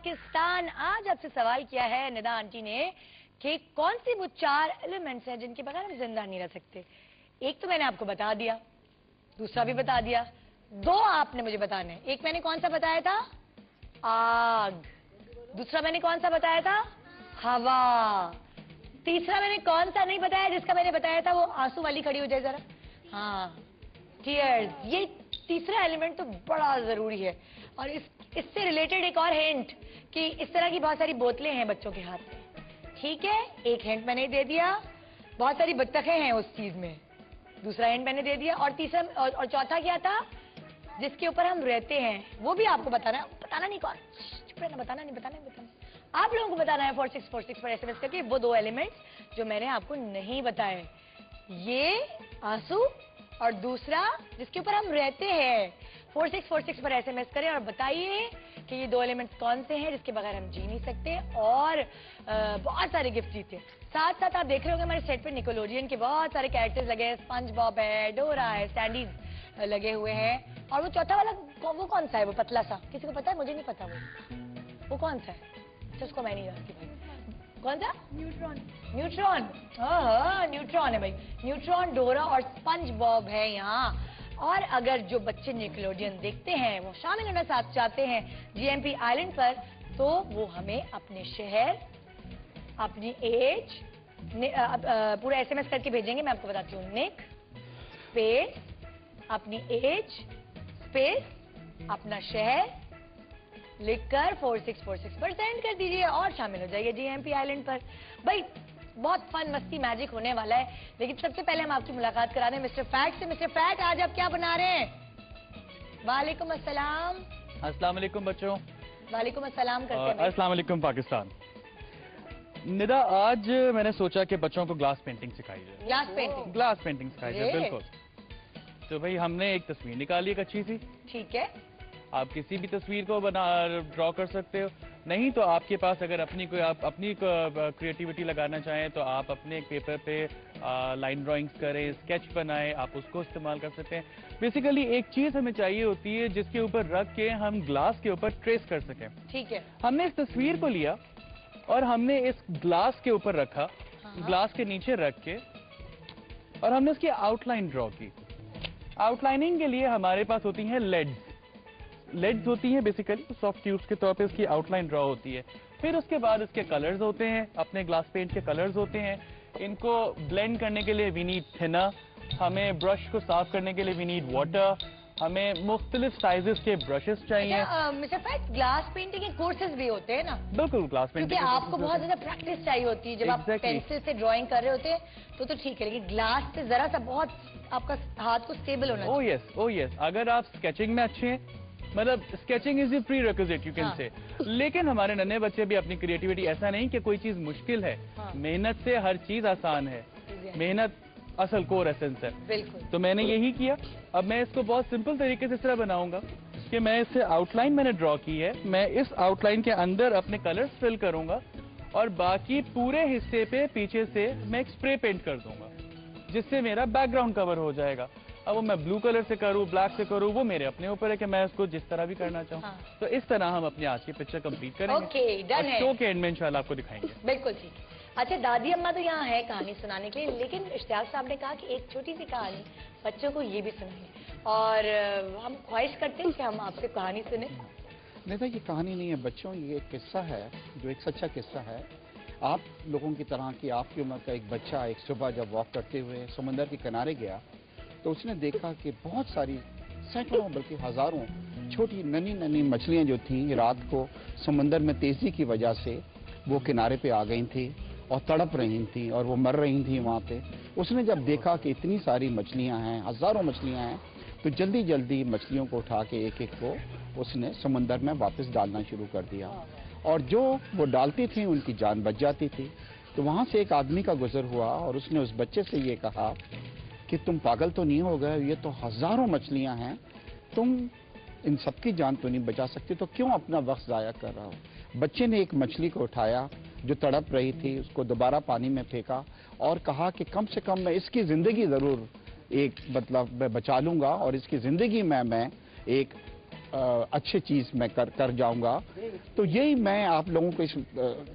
पाकिस्तान। आज आपसे सवाल किया है निदा आंटी ने कि कौन सी वो 4 एलिमेंट्स हैं जिनके बगैर हम जिंदा नहीं रह सकते। एक तो मैंने आपको बता दिया, दूसरा भी बता दिया, 2 आपने मुझे बताने। एक मैंने कौन सा बताया था? आग। दूसरा मैंने कौन सा बताया था? हवा। तीसरा मैंने कौन सा नहीं बताया? जिसका मैंने बताया था वो आंसू वाली खड़ी हो जाए जरा, हाँ, टीयर्स। ये तीसरा एलिमेंट तो बड़ा जरूरी है। और इससे रिलेटेड एक और हिंट कि इस तरह की बहुत सारी बोतलें हैं बच्चों के हाथ में, ठीक है, एक हिंट मैंने दे दिया। बहुत सारी बत्तखें हैं उस चीज में, दूसरा हिंट मैंने दे दिया। और तीसरा और चौथा क्या था जिसके ऊपर हम रहते हैं, वो भी आपको बताना नहीं कौन, बताना नहीं। आप लोगों को बताना है 4646 पर SMS करके वो 2 एलिमेंट्स जो मैंने आपको नहीं बताए, ये आंसू और दूसरा जिसके ऊपर हम रहते हैं। 4646 पर SMS करें और बताइए कि ये 2 एलिमेंट्स कौन से हैं जिसके बगैर हम जी नहीं सकते। और बहुत सारे गिफ्ट जीते। साथ साथ आप देख रहे होंगे हमारे सेट पे निकोलोडियन के बहुत सारे कैरेक्टर्स लगे हैं, स्पंज बॉब है, डोरा है, स्टैंडीज लगे हुए हैं। और वो चौथा वाला वो कौन सा है? वो पतला सा, किसी को पता है? मुझे नहीं पता वो कौन सा है। अच्छा, उसको मैं नहीं जानती भाई, कौन सा? न्यूट्रॉन। न्यूट्रॉन है भाई, न्यूट्रॉन, डोरा और स्पंज बॉब है यहाँ। और अगर जो बच्चे निकोलोडियन देखते हैं वो शामिल होना साथ चाहते हैं GMP आइलैंड पर, तो वो हमें अपने शहर, अपनी एज पूरा SMS करके भेजेंगे। मैं आपको बताती हूँ, निक स्पेस अपनी एज स्पेस अपना शहर लिखकर 4646 पर सेंड कर दीजिए और शामिल हो जाइए GMP आइलैंड पर। भाई बहुत फन मस्ती मैजिक होने वाला है, लेकिन सबसे पहले हम आपकी मुलाकात करा रहे हैं मिस्टर फैट से। मिस्टर फैट, आज आप क्या बना रहे हैं? वालेकुम अस्सलाम। अस्सलाम वालेकुम बच्चों। वालेकुम अस्सलाम करते हैं। अस्सलाम वालेकुम पाकिस्तान। निदा, आज मैंने सोचा कि बच्चों को ग्लास पेंटिंग सिखाई जाए। ग्लास पेंटिंग सिखाई जाए, बिल्कुल। तो भाई हमने एक तस्वीर निकाली एक अच्छी सी, ठीक है। आप किसी भी तस्वीर को ड्रॉ कर सकते हो, नहीं तो आपके पास अगर अपनी क्रिएटिविटी लगाना चाहें तो आप अपने एक पेपर पे लाइन ड्राइंग्स करें, स्केच बनाएं, आप उसको इस्तेमाल कर सकते हैं। बेसिकली एक चीज हमें चाहिए होती है जिसके ऊपर रख के हम ग्लास के ऊपर ट्रेस कर सकें, ठीक है। हमने इस तस्वीर को लिया और हमने इस ग्लास के ऊपर रखा, ग्लास के नीचे रख के, और हमने उसकी आउटलाइन ड्रॉ की। आउटलाइनिंग के लिए हमारे पास होती हैं लेड्स होती हैं, बेसिकली सॉफ्ट ट्यूब्स के तौर पे इसकी आउटलाइन ड्रॉ होती है। फिर उसके बाद इसके कलर्स होते हैं, अपने ग्लास पेंट के कलर्स होते हैं। इनको ब्लेंड करने के लिए वी नीड थिनर, हमें ब्रश को साफ करने के लिए वी नीड वाटर, हमें मुख्तलिफ साइजेस के ब्रशेस चाहिए। मिस्टर फैट, ग्लास पेंटिंग के कोर्सेज भी होते हैं ना? बिल्कुल, ग्लास पेंटिंग क्योंकि आपको बहुत ज्यादा प्रैक्टिस चाहिए होती है जब आप पेंसिल से ड्राइंग कर रहे होते हैं तो ठीक है, लेकिन ग्लास से जरा सा बहुत आपका हाथ को स्टेबल होना चाहिए। ओह यस, अगर आप स्केचिंग में अच्छे हैं, मतलब sketching is the pre requisite you can say, लेकिन हमारे नन्हे बच्चे भी अपनी क्रिएटिविटी, ऐसा नहीं कि कोई चीज मुश्किल है, मेहनत से हर चीज आसान है, मेहनत असल कोर एसेंस है। बिल्कुल। तो मैंने यही किया। अब मैं इसको बहुत सिंपल तरीके से इस तरह बनाऊंगा कि मैं इससे आउटलाइन मैंने ड्रॉ की है, मैं इस आउटलाइन के अंदर अपने कलर्स फिल करूंगा और बाकी पूरे हिस्से पे पीछे से मैं एक स्प्रे पेंट कर दूंगा जिससे मेरा बैकग्राउंड कवर हो जाएगा। अब वो मैं ब्लू कलर से करूँ, ब्लैक से करूँ, वो मेरे अपने ऊपर है कि मैं उसको जिस तरह भी करना चाहूँ। तो इस तरह हम अपनी आज की पिक्चर कंप्लीट करेंगे। ओके, डन है। शो के एंड में इंशाल्लाह आपको दिखाएंगे। बिल्कुल ठीक है। अच्छा, दादी अम्मा तो यहाँ है कहानी सुनाने के लिए, लेकिन इश्तियाक साहब ने कहा कि एक छोटी सी कहानी बच्चों को ये भी सुनाइए, और हम ख्वाहिश करते हैं कि हम आपसे कहानी सुने। नहीं तो ये कहानी नहीं है बच्चों, ये एक किस्सा है जो एक सच्चा किस्सा है। आप लोगों की तरह की आपकी उम्र का एक बच्चा एक सुबह जब वॉक करते हुए समंदर के किनारे गया तो उसने देखा कि बहुत सारी सैकड़ों बल्कि हजारों छोटी नन्ही नन्ही मछलियां जो थीं रात को समंदर में तेजी की वजह से वो किनारे पे आ गई थी और तड़प रही थी और वो मर रही थी वहाँ पे। उसने जब देखा कि इतनी सारी मछलियां हैं, हजारों मछलियां हैं, तो जल्दी जल्दी मछलियों को उठा के एक एक को उसने समंदर में वापस डालना शुरू कर दिया। और जो वो डालती थी उनकी जान बच जाती थी। तो वहाँ से एक आदमी का गुजर हुआ और उसने उस बच्चे से ये कहा कि तुम पागल तो नहीं हो गए, ये तो हजारों मछलियां हैं, तुम इन सबकी जान तो नहीं बचा सकते, तो क्यों अपना वक्त जाया कर रहा हो। बच्चे ने एक मछली को उठाया जो तड़प रही थी, उसको दोबारा पानी में फेंका और कहा कि कम से कम मैं इसकी जिंदगी जरूर एक मतलब बचा लूंगा और इसकी जिंदगी में मैं एक अच्छी चीज़ मैं कर जाऊंगा। तो यही मैं आप लोगों को इस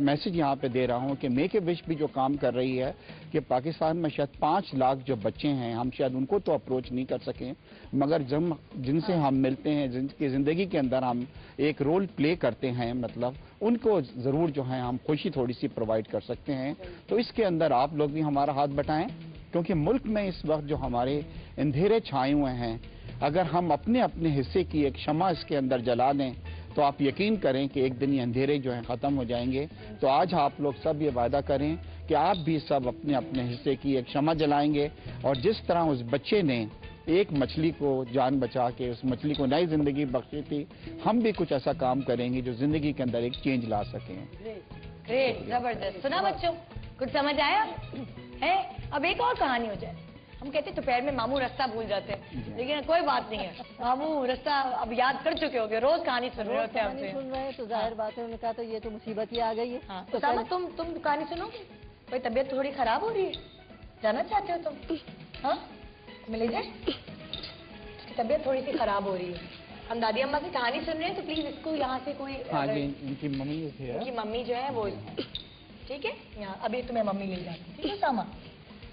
मैसेज यहाँ पे दे रहा हूँ कि मेक ए विश भी जो काम कर रही है कि पाकिस्तान में शायद 5 लाख जो बच्चे हैं, हम शायद उनको तो अप्रोच नहीं कर सकें, मगर जब जिनसे हम मिलते हैं, जिनकी ज़िंदगी के अंदर हम एक रोल प्ले करते हैं, मतलब उनको ज़रूर जो है हम खुशी थोड़ी सी प्रोवाइड कर सकते हैं। तो इसके अंदर आप लोग भी हमारा हाथ बटाएं, क्योंकि मुल्क में इस वक्त जो हमारे अंधेरे छाए हुए हैं, अगर हम अपने अपने हिस्से की एक शमा इसके अंदर जला दें तो आप यकीन करें कि एक दिन ये अंधेरे जो हैं ख़त्म हो जाएंगे। तो आज आप लोग सब ये वादा करें कि आप भी सब अपने अपने हिस्से की एक शमा जलाएंगे, और जिस तरह उस बच्चे ने एक मछली को जान बचा के उस मछली को नई ज़िंदगी बख्शी थी, हम भी कुछ ऐसा काम करेंगे जो ज़िंदगी के अंदर एक चेंज ला सकें। ग्रेट, जबरदस्त। सुना बच्चों, कुछ समझ आया है? अब एक और कहानी हो जाए। हम कहते हैं दोपहर में मामू रास्ता भूल जाते हैं, लेकिन कोई बात नहीं है, मामू रास्ता अब याद कर चुके होंगे, रोज कहानी सुन रहे होते हैं हमसे। सुन रहे हैं तो जाहिर बात है, उन्होंने कहा तो ये तो मुसीबत ही आ गई है। हाँ, तो तुम कहानी सुनोगे? कोई तबीयत थोड़ी खराब हो रही है, जाना चाहते हो तुम? हाँ, मिले जाए, उसकी तबीयत थोड़ी सी खराब हो रही है। हम दादी अम्मा की कहानी सुन रहे हैं, तो प्लीज इसको यहाँ से कोई, हाँ जी, इनकी मम्मी जो है वो, ठीक है, यहाँ अभी तुम्हें मम्मी ले जाती, ठीक है सामा?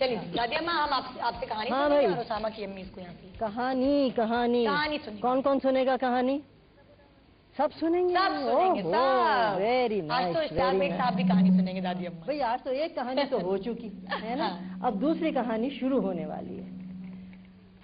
चलिए दादी अम्मा, हम आपसे कहानी सुनेंगे और उसामा की अम्मी इसको यहाँ से कहानी सुनेंगे। कौन कौन सुनेगा कहानी? सब सुनेंगे, सब। वेरी आज तो स्टारमेट साहब भी कहानी सुनेंगे दादी अम्मा। भाई आज तो एक कहानी तो हो चुकी है ना, अब दूसरी कहानी शुरू होने वाली है।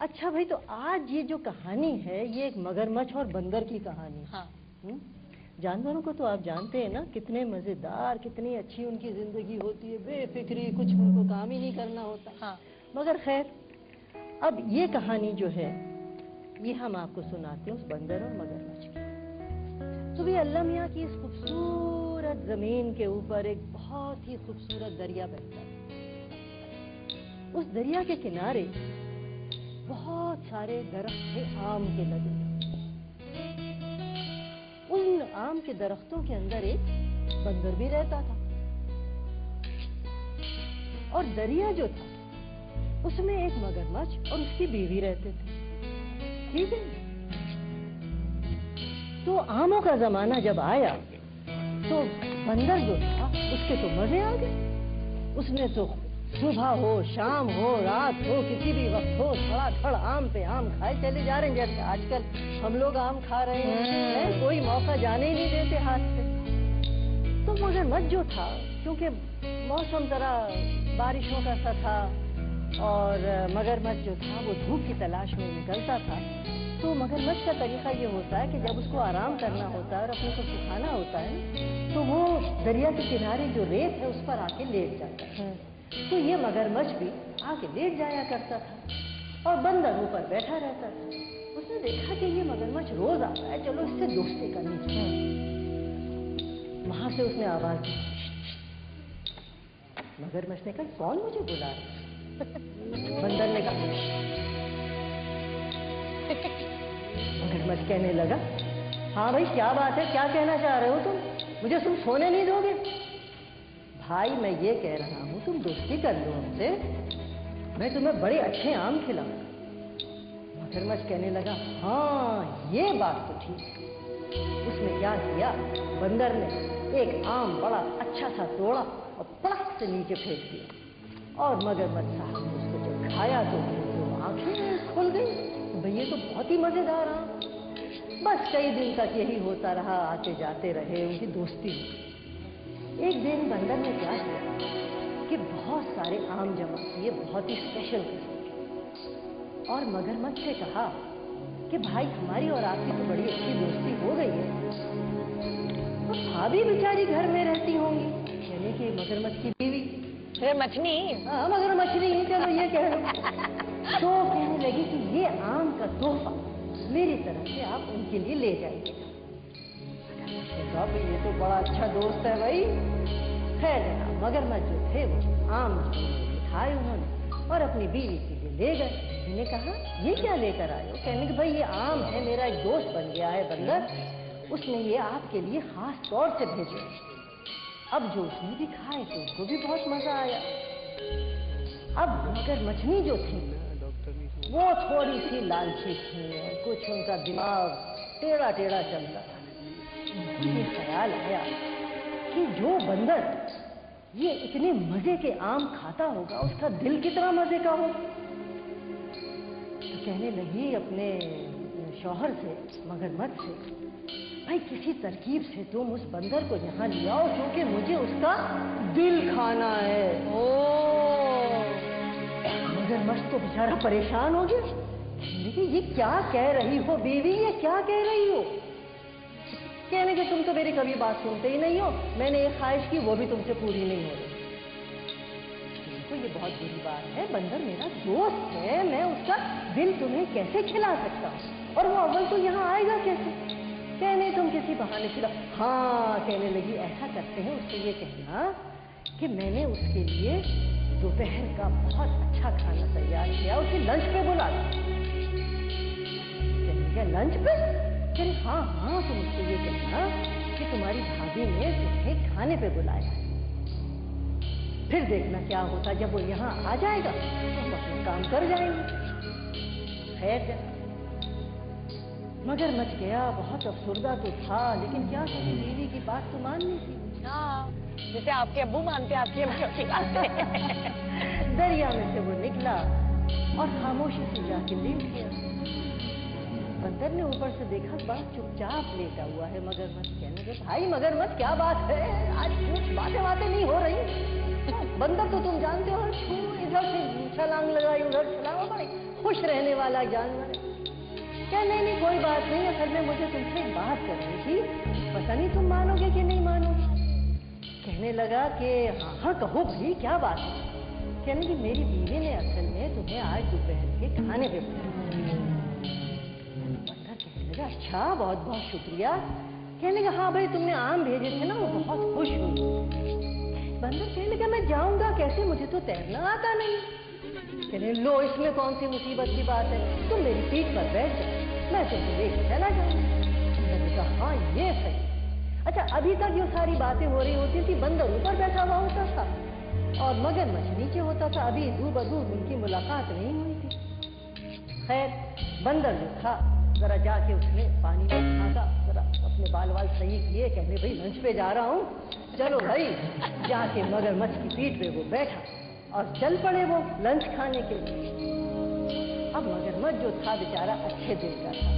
अच्छा भाई, तो आज ये जो कहानी है ये एक मगरमच्छ और बंदर की कहानी। हाँ। जानवरों को तो आप जानते हैं ना, कितने मजेदार, कितनी अच्छी उनकी जिंदगी होती है, बेफिक्री, कुछ उनको काम ही नहीं करना होता। हाँ। मगर खैर, अब ये कहानी जो है ये हम आपको सुनाते हैं उस बंदर और मगरमच्छ की। तो भी अल्लाह मियाँ की इस खूबसूरत जमीन के ऊपर एक बहुत ही खूबसूरत दरिया बहता है। उस दरिया के किनारे बहुत सारे दरख्त थे आम के लगे। उन आम के दरख्तों के अंदर एक बंदर भी रहता था, और दरिया जो था उसमें एक मगरमच्छ और उसकी बीवी रहते थे। ठीक है, तो आमों का जमाना जब आया तो बंदर जो था उसके तो मजे आ गए। उसने तो सुबह हो, शाम हो, रात हो, किसी भी वक्त हो, धड़ाधड़ आम पे आम खाए चले जा रहे हैं। जैसे आजकल हम लोग आम खा रहे हैं, कोई मौका जाने ही नहीं देते हाथ से। तो मगरमच्छ जो था, क्योंकि मौसम जरा बारिशों का सा था और मगरमच्छ जो था वो धूप की तलाश में निकलता था, तो मगरमच्छ का तरीका ये होता है कि जब उसको आराम करना होता है और अपने को सुखाना होता है, तो वो दरिया के किनारे जो रेत है उस पर आके लेट जाता है। तो ये मगरमच्छ भी आके लेट जाया करता था और बंदर ऊपर बैठा रहता था। उसने देखा कि ये मगरमच्छ रोज आता है, चलो इससे दोस्ती करनी चाहिए। वहां से उसने आवाज दी। मगरमच्छ ने कहा, कौन मुझे बुला रहा? बंदर ने कहा। मगरमच्छ कहने लगा, हाँ भाई क्या बात है, क्या कहना चाह रहे हो तुम? मुझे तुम सोने नहीं दोगे? भाई मैं ये कह रहा हूं तुम दोस्ती कर लो हमसे, मैं तुम्हें बड़े अच्छे आम खिलाऊंगा। मगरमच्छ कहने लगा, हाँ ये बात तो ठीक है। उसने क्या किया, बंदर ने एक आम बड़ा अच्छा सा तोड़ा और पड़क से नीचे फेंक दिया, और मगरमच्छ साहब ने उसको जब खाया तो आंखें खुल गई। भाई ये तो बहुत ही मजेदार आम। बस कई दिन तक यही होता रहा, आते जाते रहे, उनकी दोस्ती हुई। एक दिन बंदर ने क्या किया कि बहुत सारे आम जमा किए, बहुत ही स्पेशल किस्म के, और मगरमच्छ से कहा कि भाई हमारी और आपकी तो बड़ी अच्छी दोस्ती हो गई है, तो भाभी बेचारी घर में रहती होंगी, यानी कि मगरमच्छ की बीवी। फिर मछली? हाँ मगरमछली, चलो ये कह लो। तो कहने लगी कि ये आम का तोहफा मेरी तरफ से आप उनके लिए ले जाइए। ये तो बड़ा अच्छा दोस्त है भाई। खैर मगरमच्छ जो थे वो आम खाए उन्होंने और अपनी बीवी के लिए ले गए। मैंने कहा ये क्या लेकर आए हो? कहने कि भाई ये आम है, मेरा एक दोस्त बन गया है बंदर, उसने ये आपके लिए खास तौर से भेजे। अब जो उसने भी खाए तो उसको भी बहुत मजा आया। अब मगरमच्छनी जो थी वो थोड़ी सी लालची थी और कुछ उनका दिमाग टेढ़ा टेढ़ा चलता था। ये ख्याल आया कि जो बंदर ये इतने मजे के आम खाता होगा, उसका दिल कितना मजे का हो। तो कहने लगी अपने शौहर से, मगरमच्छ से, भाई किसी तरकीब से तुम उस बंदर को यहाँ ले आओ, क्योंकि मुझे उसका दिल खाना है। मगरमच्छ तो बेचारा परेशान हो गया। कहने लगी ये क्या कह रही हो बीवी, ये क्या कह रही हो? कहने कि तुम तो मेरी कभी बात सुनते ही नहीं हो, मैंने एक ख्वाहिश की वो भी तुमसे पूरी नहीं हो रही। तो ये बहुत बुरी बात है, बंदर मेरा दोस्त है, मैं उसका दिल तुम्हें कैसे खिला सकता हूँ, और वो अव्वल तो यहाँ आएगा कैसे? कहने तुम किसी बहाने खिला। हाँ, कहने लगी ऐसा करते हैं, उससे ये कहना कि मैंने उसके लिए दोपहर का बहुत अच्छा खाना तैयार किया, उसे लंच पे बुला लो। कहने लगा लंच पे? कहने हाँ हाँ, तुम उससे ये कहना कि तुम्हारी भाभी ने तुम्हें खाने पे बुलाया है। फिर देखना क्या होता, जब वो यहाँ आ जाएगा तो अपना काम कर जाएंगे। खैर मगरमच्छ गया, बहुत अफसुर्दा तो था, लेकिन क्या करें, बीवी की बात तो माननी थी। हाँ, जैसे आपके अब्बू मानते, आपकी अम्मी की बात। दरिया में से वो निकला और खामोशी से जाके लेट गया। बंदर ने ऊपर से देखा, बड़ा चुपचाप लेटा हुआ है मगरमच्छ। कहने लगे भाई मगरमच्छ क्या बात है, आज कुछ बातें नहीं हो रही। बंदर तो तुम जानते हो, इधर से छलांग लगाई उधर छलांग, बड़े खुश रहने वाला जानवर है। क्या नहीं कोई बात नहीं, असल में मुझे तुमसे एक बात करनी थी, पता नहीं तुम मानोगे कि नहीं मानोगे। कहने लगा कि हाँ हाँ कहो भाई क्या बात है। कहने की मेरी बीवी ने असल में तुम्हें आज दोपहर के खाने पे बुलाया। बंदर कहने लगा अच्छा, बहुत बहुत शुक्रिया। कहने लगा हाँ भाई तुमने आम भेजे थे ना, वो बहुत खुश हुई। बंदर कहने लगा मैं जाऊंगा कैसे, मुझे तो तैरना आता नहीं। कहने लो इसमें कौन सी मुसीबत की बात है, तुम मेरी पीठ पर बैठ जाओ, मैं तुमको लेकर चला जाऊंगा। मैंने कहा हाँ ये सही। अच्छा अभी तक जो सारी बातें हो रही होती थी, बंदर ऊपर बैठा हुआ होता था और मगरमच्छ नीचे होता था, अभी दूर उनकी मुलाकात नहीं हुई थी। खैर बंदर जो था जरा जाके उसने पानी में भागा, जरा अपने बाल सही किए, कहने भाई लंच पे जा रहा हूँ, चलो भाई। जाके मगरमच्छ की पीठ पे वो बैठा और चल पड़े वो लंच खाने के लिए। अब मगरमच्छ जो था बेचारा अच्छे दिल का था,